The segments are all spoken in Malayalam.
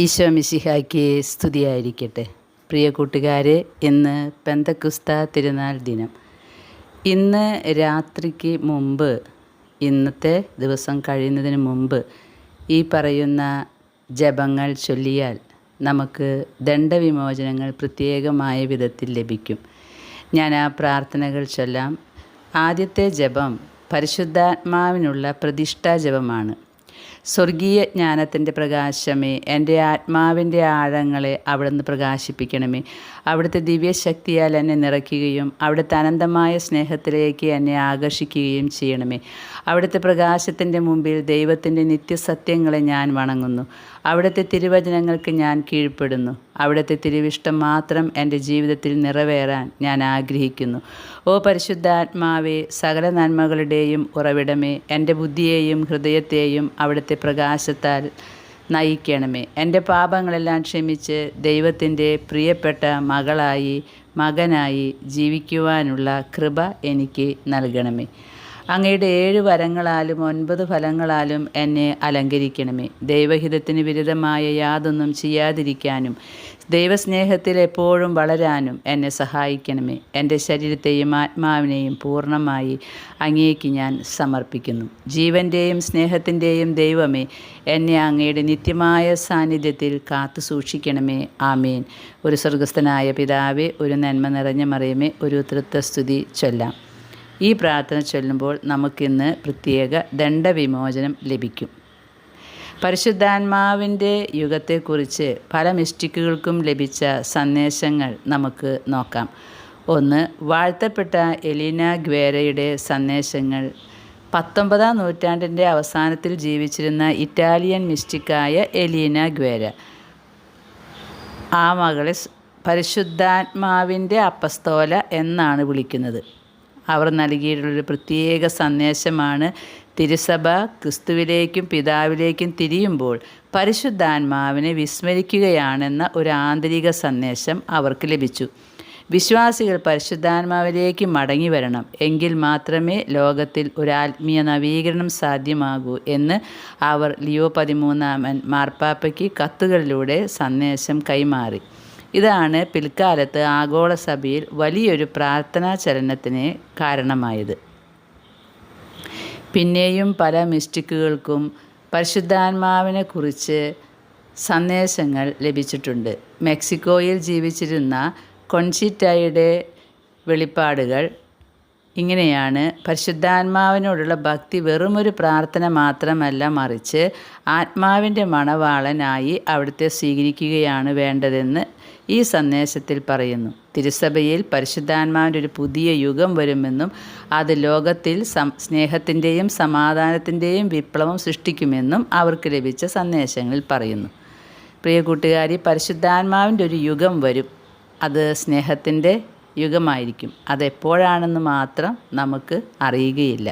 ഈശോ മിശിഹായ്ക്ക് സ്തുതിയായിരിക്കട്ടെ. പ്രിയ കൂട്ടുകാരെ, ഇന്ന് പെന്തക്കുസ്ത തിരുനാൾ ദിനം. ഇന്ന് രാത്രിക്ക് മുമ്പ്, ഇന്നത്തെ ദിവസം കഴിയുന്നതിന് മുമ്പ് ഈ പറയുന്ന ജപങ്ങൾ ചൊല്ലിയാൽ നമുക്ക് ദണ്ഡവിമോചനങ്ങൾ പ്രത്യേകമായ വിധത്തിൽ ലഭിക്കും. ഞാൻ ആ പ്രാർത്ഥനകൾ ചൊല്ലാം. ആദ്യത്തെ ജപം പരിശുദ്ധാത്മാവിനുള്ള പ്രതിഷ്ഠാ ജപമാണ്. സ്വർഗീയ ജ്ഞാനത്തിൻ്റെ പ്രകാശമേ, എൻ്റെ ആത്മാവിൻ്റെ ആഴങ്ങളെ അവിടുന്ന് പ്രകാശിപ്പിക്കണമേ. അവിടുത്തെ ദിവ്യശക്തിയാൽ എന്നെ നിറയ്ക്കുകയും അവിടുത്തെ അനന്തമായ സ്നേഹത്തിലേക്ക് എന്നെ ആകർഷിക്കുകയും ചെയ്യണമേ. അവിടുത്തെ പ്രകാശത്തിൻ്റെ മുമ്പിൽ ദൈവത്തിൻ്റെ നിത്യസത്യങ്ങളെ ഞാൻ വണങ്ങുന്നു. അവിടുത്തെ തിരുവചനങ്ങൾക്ക് ഞാൻ കീഴ്പ്പെടുന്നു. അവിടുത്തെ തിരുവിഷ്ടം മാത്രം എൻ്റെ ജീവിതത്തിൽ നിറവേറാൻ ഞാൻ ആഗ്രഹിക്കുന്നു. ഓ പരിശുദ്ധാത്മാവേ, സകല നന്മകളുടെയും ഉറവിടമേ, എൻ്റെ ബുദ്ധിയെയും ഹൃദയത്തെയും അവിടുത്തെ പ്രകാശത്താൽ നയിക്കണമേ. എൻ്റെ പാപങ്ങളെല്ലാം ക്ഷമിച്ച് ദൈവത്തിൻ്റെ പ്രിയപ്പെട്ട മകനായി ജീവിക്കുവാനുള്ള കൃപ എനിക്ക് നൽകണമേ. അങ്ങയുടെ 7 വരങ്ങളാലും 9 ഫലങ്ങളാലും എന്നെ അലങ്കരിക്കണമേ. ദൈവഹിതത്തിന് വിരുദ്ധമായ യാതൊന്നും ചെയ്യാതിരിക്കാനും ദൈവസ്നേഹത്തിൽ എപ്പോഴും വളരാനും എന്നെ സഹായിക്കണമേ. എൻ്റെ ശരീരത്തെയും ആത്മാവിനെയും പൂർണ്ണമായി അങ്ങേക്ക് ഞാൻ സമർപ്പിക്കുന്നു. ജീവൻ്റെയും സ്നേഹത്തിൻ്റെയും ദൈവമേ, എന്നെ അങ്ങയുടെ നിത്യമായ സാന്നിധ്യത്തിൽ കാത്തു സൂക്ഷിക്കണമേ. ആമേൻ. ഒരു സ്വർഗസ്ഥനായ പിതാവേ, ഒരു നന്മ നിറഞ്ഞ മറിയമേ, ഒരു തൃത്വസ്തുതി ചൊല്ലാം. ഈ പ്രാർത്ഥന ചൊല്ലുമ്പോൾ നമുക്കിന്ന് പ്രത്യേക ദണ്ഡവിമോചനം ലഭിക്കും. പരിശുദ്ധാത്മാവിൻ്റെ യുഗത്തെക്കുറിച്ച് പല മിസ്റ്റിക്കുകൾക്കും ലഭിച്ച സന്ദേശങ്ങൾ നമുക്ക് നോക്കാം. ഒന്ന്, വാഴ്ത്തപ്പെട്ട എലീന ഗ്വേരയുടെ സന്ദേശങ്ങൾ. 19-ാം നൂറ്റാണ്ടിൻ്റെ അവസാനത്തിൽ ജീവിച്ചിരുന്ന ഇറ്റാലിയൻ മിസ്റ്റിക്കായ എലീന ഗ്വേര ആ മകളെ പരിശുദ്ധാത്മാവിൻ്റെ അപ്പസ്തോല എന്നാണ് വിളിക്കുന്നത്. അവർ നൽകിയിട്ടുള്ളൊരു പ്രത്യേക സന്ദേശമാണ്, തിരുസഭ ക്രിസ്തുവിലേക്കും പിതാവിലേക്കും തിരിയുമ്പോൾ പരിശുദ്ധാത്മാവിനെ വിസ്മരിക്കുകയാണെന്ന ഒരു ആന്തരിക സന്ദേശം അവർക്ക് ലഭിച്ചു. വിശ്വാസികൾ പരിശുദ്ധാത്മാവിലേക്ക് മടങ്ങി വരണം, എങ്കിൽ മാത്രമേ ലോകത്തിൽ ഒരു ആത്മീയ നവീകരണം സാധ്യമാകൂ എന്ന് അവർ ലിയോ 13 മാർപ്പാപ്പയ്ക്ക് കത്തുകളിലൂടെ സന്ദേശം കൈമാറി. ഇതാണ് പിൽക്കാലത്ത് ആഗോള സഭയിൽ വലിയൊരു പ്രാർത്ഥനാ ചലനത്തിന് കാരണമായത്. പിന്നെയും പല മിസ്റ്റിക്കുകൾക്കും പരിശുദ്ധാത്മാവിനെ കുറിച്ച് സന്ദേശങ്ങൾ ലഭിച്ചിട്ടുണ്ട്. മെക്സിക്കോയിൽ ജീവിച്ചിരുന്ന കൊൺചിറ്റയുടെ വെളിപ്പാടുകൾ ഇങ്ങനെയാണ്: പരിശുദ്ധാത്മാവിനോടുള്ള ഭക്തി വെറുമൊരു പ്രാർത്ഥന മാത്രമല്ല, മറിച്ച് ആത്മാവിൻ്റെ മണവാളനായി അവിടുത്തെ സ്വീകരിക്കുകയാണ് വേണ്ടതെന്ന് ഈ സന്ദേശത്തിൽ പറയുന്നു. തിരുസഭയിൽ പരിശുദ്ധാത്മാവിൻ്റെ ഒരു പുതിയ യുഗം വരുമെന്നും അത് ലോകത്തിൽ സ്നേഹത്തിൻ്റെയും സമാധാനത്തിൻ്റെയും വിപ്ലവം സൃഷ്ടിക്കുമെന്നും അവർക്ക് ലഭിച്ച സന്ദേശങ്ങളിൽ പറയുന്നു. പ്രിയ കൂട്ടുകാരി, പരിശുദ്ധാത്മാവിൻ്റെ ഒരു യുഗം വരും. അത് സ്നേഹത്തിൻ്റെ യുഗമായിരിക്കും. അതെപ്പോഴാണെന്ന് മാത്രം നമുക്ക് അറിയുകയില്ല.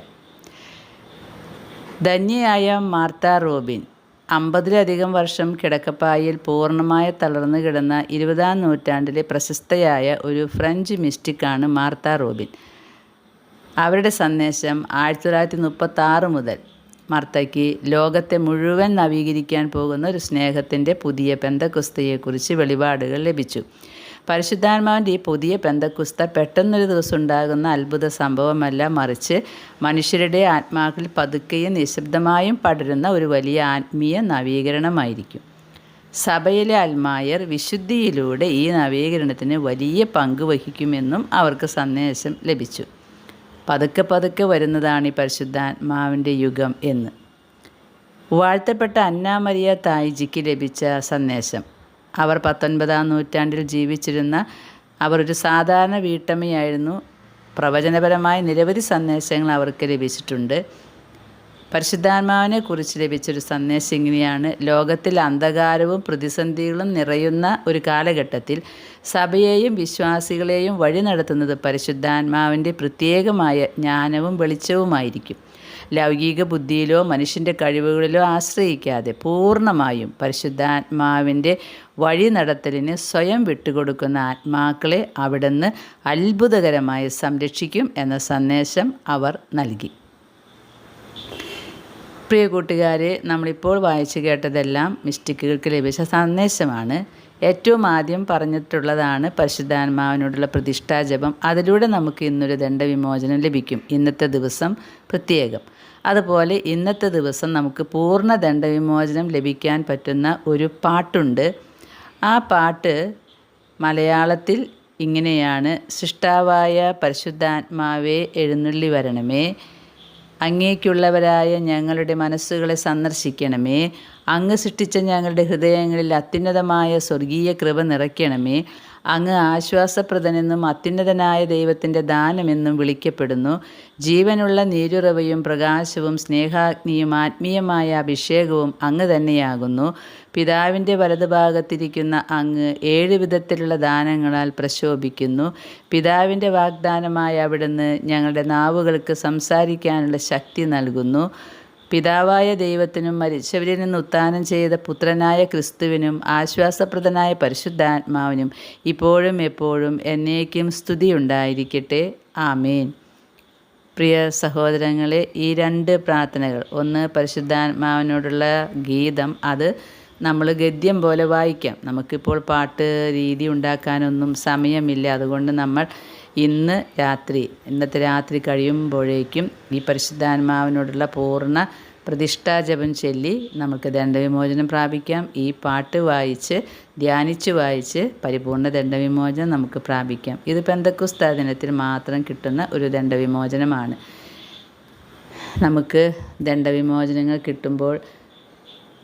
ധന്യയായ മാർത്ത റോബിൻ 50-ലധികം വർഷം കിടക്കപ്പായിൽ പൂർണ്ണമായി തളർന്നു കിടന്ന 20-ാം നൂറ്റാണ്ടിലെ പ്രശസ്തയായ ഒരു ഫ്രഞ്ച് മിസ്റ്റിക്കാണ് മാർത്ത റോബിൻ. അവരുടെ സന്ദേശം 1936 മുതൽ മാർത്തയ്ക്ക് ലോകത്തെ മുഴുവൻ നവീകരിക്കാൻ പോകുന്ന ഒരു സ്നേഹത്തിൻ്റെ പുതിയ പെന്തക്കുസ്തയെക്കുറിച്ച് വെളിപാടുകൾ ലഭിച്ചു. പരിശുദ്ധാത്മാവിൻ്റെ ഈ പുതിയ പെന്തക്കുസ്ത പെട്ടെന്നൊരു ദിവസം ഉണ്ടാകുന്ന അത്ഭുത സംഭവമല്ല, മറിച്ച് മനുഷ്യരുടെ ആത്മാക്കളിൽ പതുക്കെയും നിശബ്ദമായും പടരുന്ന ഒരു വലിയ ആത്മീയ നവീകരണമായിരിക്കും. സഭയിലെ അൽമായർ വിശുദ്ധിയിലൂടെ ഈ നവീകരണത്തിന് വലിയ പങ്ക് വഹിക്കുമെന്നും അവർക്ക് സന്ദേശം ലഭിച്ചു. പതുക്കെ പതുക്കെ വരുന്നതാണ് ഈ പരിശുദ്ധാത്മാവിൻ്റെ യുഗം എന്ന്. വാഴ്ത്തപ്പെട്ട അന്ന മരിയ തായിജിക്ക് ലഭിച്ച സന്ദേശം. അവർ 19-ാം നൂറ്റാണ്ടിൽ ജീവിച്ചിരുന്ന ഒരു സാധാരണ വീട്ടമ്മയായിരുന്നു. പ്രവചനപരമായ നിരവധി സന്ദേശങ്ങൾ അവർക്ക് ലഭിച്ചിട്ടുണ്ട്. പരിശുദ്ധാത്മാവിനെ കുറിച്ച് ലഭിച്ചൊരു സന്ദേശം ഇങ്ങനെയാണ്: ലോകത്തിൽ അന്ധകാരവും പ്രതിസന്ധികളും നിറയുന്ന ഒരു കാലഘട്ടത്തിൽ സഭയെയും വിശ്വാസികളെയും വഴി നടത്തുന്നത് പരിശുദ്ധാത്മാവിൻ്റെ പ്രത്യേകമായ ജ്ഞാനവും വെളിച്ചവുമായിരിക്കും. ലൗകിക ബുദ്ധിയിലോ മനുഷ്യൻ്റെ കഴിവുകളിലോ ആശ്രയിക്കാതെ പൂർണ്ണമായും പരിശുദ്ധാത്മാവിൻ്റെ വഴി നടത്തലിന് സ്വയം വിട്ടുകൊടുക്കുന്ന ആത്മാക്കളെ അവിടുന്ന് അത്ഭുതകരമായി സംരക്ഷിക്കും എന്ന സന്ദേശം അവർ നൽകി. പ്രിയ കൂട്ടുകാരെ, നമ്മളിപ്പോൾ വായിച്ചു കേട്ടതെല്ലാം മിസ്റ്റിക്കുകൾക്ക് ലഭിച്ച സന്ദേശമാണ്. ഏറ്റവും ആദ്യം പറഞ്ഞിട്ടുള്ളതാണ് പരിശുദ്ധാത്മാവിനോടുള്ള പ്രതിഷ്ഠാജപം. അതിലൂടെ നമുക്ക് ഇന്നൊരു ദണ്ഡവിമോചനം ലഭിക്കും, ഇന്നത്തെ ദിവസം പ്രത്യേകം. അതുപോലെ ഇന്നത്തെ ദിവസം നമുക്ക് പൂർണ്ണ ദണ്ഡവിമോചനം ലഭിക്കാൻ പറ്റുന്ന ഒരു പാട്ടുണ്ട്. ആ പാട്ട് മലയാളത്തിൽ ഇങ്ങനെയാണ്: സൃഷ്ടാവായ പരിശുദ്ധാത്മാവേ എഴുന്നള്ളി വരണമേ, അങ്ങേക്കുള്ളവരായ ഞങ്ങളുടെ മനസ്സുകളെ സന്ദർശിക്കണമേ, അങ്ങ് സൃഷ്ടിച്ച ഞങ്ങളുടെ ഹൃദയങ്ങളിൽ അത്യുന്നതമായ സ്വർഗീയ കൃപ നിറയ്ക്കണമേ. അങ്ങ് ആശ്വാസപ്രദനെന്നും അത്യുന്നതനായ ദൈവത്തിൻ്റെ ദാനമെന്നും വിളിക്കപ്പെടുന്നു. ജീവനുള്ള നീരുറവയും പ്രകാശവും സ്നേഹാഗ്നിയും ആത്മീയമായ അഭിഷേകവും അങ്ങ് തന്നെയാകുന്നു. പിതാവിൻ്റെ വലതുഭാഗത്തിരിക്കുന്ന അങ്ങ് 7 വിധത്തിലുള്ള ദാനങ്ങളാൽ പ്രശോഭിക്കുന്നു. പിതാവിൻ്റെ വാഗ്ദാനമായ അവിടുന്ന് ഞങ്ങളുടെ നാവുകൾക്ക് സംസാരിക്കാനുള്ള ശക്തി നൽകുന്നു. പിതാവായ ദൈവത്തിനും മരിച്ചവരിൽ നിന്ന് ഉത്ഥാനം ചെയ്ത പുത്രനായ ക്രിസ്തുവിനും ആശ്വാസപ്രദനായ പരിശുദ്ധാത്മാവിനും ഇപ്പോഴും എപ്പോഴും എന്നേക്കും സ്തുതിയുണ്ടായിരിക്കട്ടെ. ആമേൻ. പ്രിയ സഹോദരങ്ങളെ, ഈ 2 പ്രാർത്ഥനകൾ, ഒന്ന് പരിശുദ്ധാത്മാവിനോടുള്ള ഗീതം, അത് നമ്മൾ ഗദ്യം പോലെ വായിക്കാം. നമുക്കിപ്പോൾ പാട്ട് രീതി ഉണ്ടാക്കാനൊന്നും സമയമില്ല. അതുകൊണ്ട് നമ്മൾ ഇന്നത്തെ രാത്രി കഴിയുമ്പോഴേക്കും ഈ പരിശുദ്ധാത്മാവിനോടുള്ള പൂർണ്ണ പ്രതിഷ്ഠാജപം ചൊല്ലി നമുക്ക് ദണ്ഡവിമോചനം പ്രാപിക്കാം. ഈ പാട്ട് ധ്യാനിച്ച് വായിച്ച് പരിപൂർണ്ണ ദണ്ഡവിമോചനം നമുക്ക് പ്രാപിക്കാം. ഇത് പെന്തക്കോസ്ത് ദിനത്തിൽ മാത്രം കിട്ടുന്ന ഒരു ദണ്ഡവിമോചനമാണ്. നമുക്ക് ദണ്ഡവിമോചനങ്ങൾ കിട്ടുമ്പോൾ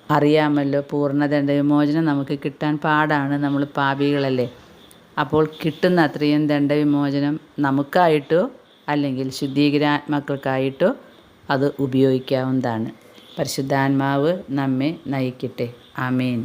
അറിയാമല്ലോ, പൂർണ്ണ ദണ്ഡവിമോചനം നമുക്ക് കിട്ടാൻ പാടാണ്. നമ്മൾ പാപികളല്ലേ. അപ്പോൾ കിട്ടുന്ന അത്രയും ദണ്ഡവിമോചനം നമുക്കായിട്ടോ അല്ലെങ്കിൽ ശുദ്ധീകരാത്മാക്കൾക്കായിട്ടോ അത് ഉപയോഗിക്കാവുന്നതാണ്. പരിശുദ്ധാത്മാവ് നമ്മെ നയിക്കട്ടെ. ആമേൻ.